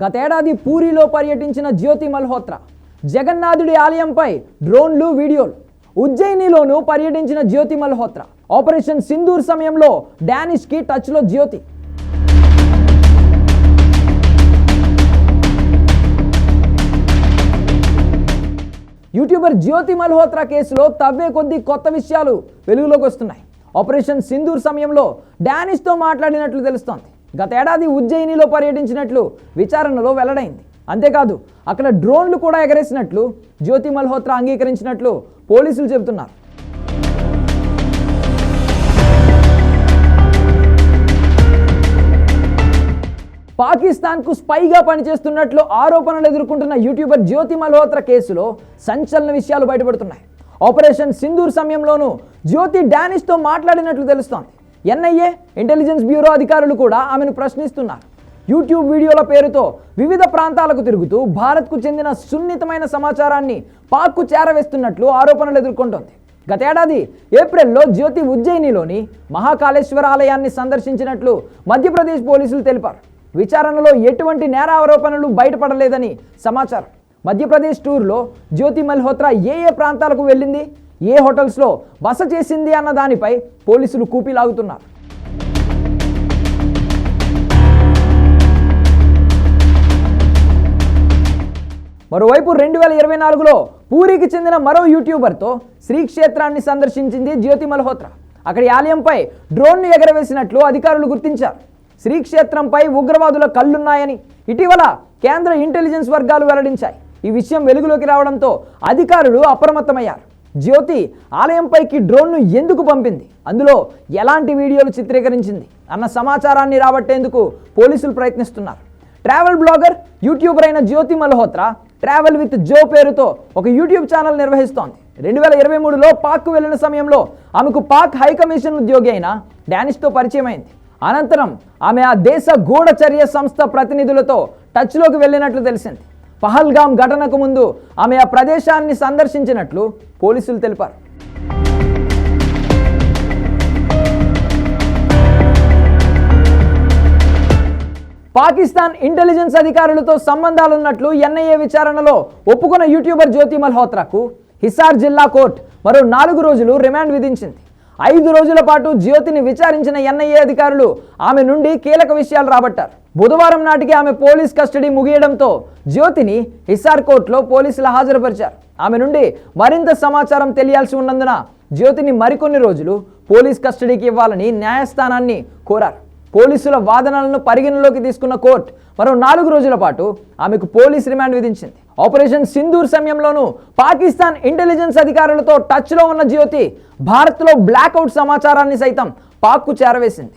గతేడాది పూరిలో పర్యటించిన జ్యోతి మల్హోత్రా జగన్నాథుడి ఆలయంపై డ్రోన్లు వీడియోలు. ఉజ్జయినిలోనూ పర్యటించిన జ్యోతి మల్హోత్రా ఆపరేషన్ సింధూర్ సమయంలో డానిష్కి టచ్లో జ్యోతి. యూట్యూబర్ జ్యోతి మల్హోత్రా కేసులో తవ్వే కొద్దీ కొత్త విషయాలు వెలుగులోకి వస్తున్నాయి. ఆపరేషన్ సింధూర్ సమయంలో డానిష్తో మాట్లాడినట్లు తెలుస్తోంది. గతేడాది ఉజ్జయినిలో పర్యటించినట్లు విచారణలో వెల్లడైంది. అంతేకాదు అక్కడ డ్రోన్లు కూడా ఎగరేసినట్లు జ్యోతి మల్హోత్రా అంగీకరించినట్లు పోలీసులు చెబుతున్నారు. పాకిస్తాన్కు స్పైగా పనిచేస్తున్నట్లు ఆరోపణలు ఎదుర్కొంటున్న యూట్యూబర్ జ్యోతి మల్హోత్రా కేసులో సంచలన విషయాలు బయటపడుతున్నాయి. ఆపరేషన్ సింధూర్ సమయంలోనూ జ్యోతి డానిష్తో మాట్లాడినట్లు తెలుస్తోంది. ఎన్ఐఏ, ఇంటెలిజెన్స్ బ్యూరో అధికారులు కూడా ఆమెను ప్రశ్నిస్తున్నారు. యూట్యూబ్ వీడియోల పేరుతో వివిధ ప్రాంతాలకు తిరుగుతూ భారత్కు చెందిన సున్నితమైన సమాచారాన్ని పాక్కు చేరవేస్తున్నట్లు ఆరోపణలు ఎదుర్కొంటోంది. గతేడాది ఏప్రిల్లో జ్యోతి ఉజ్జయినిలోని మహాకాళేశ్వర ఆలయాన్ని సందర్శించినట్లు మధ్యప్రదేశ్ పోలీసులు తెలిపారు. విచారణలో ఎటువంటి నేరారోపణలు బయటపడలేదని సమాచారం. మధ్యప్రదేశ్ టూర్లో జ్యోతి మల్హోత్రా ఏ ప్రాంతాలకు వెళ్ళింది, ఏ హోటల్స్లో బస చేసింది అన్న దానిపై పోలీసులు కూపీలాగుతున్నారు. మరోవైపు 2024లో పూరికి చెందిన మరో యూట్యూబర్తో శ్రీక్షేత్రాన్ని సందర్శించింది జ్యోతి మల్హోత్రా. అక్కడి ఆలయంపై డ్రోన్ను ఎగరవేసినట్లు అధికారులు గుర్తించారు. శ్రీక్షేత్రంపై ఉగ్రవాదుల కళ్ళున్నాయని ఇటీవల కేంద్ర ఇంటెలిజెన్స్ వర్గాలు వెల్లడించాయి. ఈ విషయం వెలుగులోకి రావడంతో అధికారులు అప్రమత్తమయ్యారు. జ్యోతి ఆలయంపైకి డ్రోన్ను ఎందుకు పంపింది, అందులో ఎలాంటి వీడియోలు చిత్రీకరించింది అన్న సమాచారాన్ని రాబట్టేందుకు పోలీసులు ప్రయత్నిస్తున్నారు. ట్రావెల్ బ్లాగర్, యూట్యూబర్ అయిన జ్యోతి మల్హోత్రా ట్రావెల్ విత్ జో పేరుతో ఒక యూట్యూబ్ ఛానల్ నిర్వహిస్తోంది. 2023లో పాక్కు వెళ్లిన సమయంలో ఆమెకు పాక్ హైకమిషన్ ఉద్యోగి అయిన డానిష్తో పరిచయం అయింది. అనంతరం ఆమె ఆ దేశ గూఢచర్య సంస్థ ప్రతినిధులతో టచ్లోకి వెళ్ళినట్లు తెలిసింది. పహల్గామ్ ఘటనకు ముందు ఆమె ఆ ప్రదేశాన్ని సందర్శించినట్లు పోలీసులు తెలిపారు. పాకిస్తాన్ ఇంటెలిజెన్స్ అధికారులతో సంబంధాలున్నట్లు ఎన్ఐఏ విచారణలో ఒప్పుకున్న యూట్యూబర్ జ్యోతి మల్హోత్రాకు హిసార్ జిల్లా కోర్టు మరో 4 రోజులు రిమాండ్ విధించింది. 5 రోజుల పాటు జ్యోతిని విచారించిన ఎన్ఐఏ అధికారులు ఆమె నుండి కీలక విషయాలు రాబట్టారు. బుధవారం నాటికి ఆమె పోలీస్ కస్టడీ ముగియడంతో జ్యోతిని హిసార్ కోర్టులో పోలీసులు హాజరుపరిచారు. ఆమె నుండి మరింత సమాచారం తెలియాల్సి ఉన్నందున జ్యోతిని మరికొన్ని రోజులు పోలీస్ కస్టడీకి ఇవ్వాలని న్యాయస్థానాన్ని కోరారు. పోలీసుల వాదనలను పరిగణలోకి తీసుకున్న కోర్టు మరో 4 రోజుల పాటు ఆమెకు పోలీస్ రిమాండ్ విధించింది. ఆపరేషన్ సింధూర్ సమయంలోనూ పాకిస్తాన్ ఇంటెలిజెన్స్ అధికారులతో టచ్లో ఉన్న జ్యోతి భారత్లో బ్లాక్అవుట్ సమాచారాన్ని సైతం పాక్కు చేరవేసింది.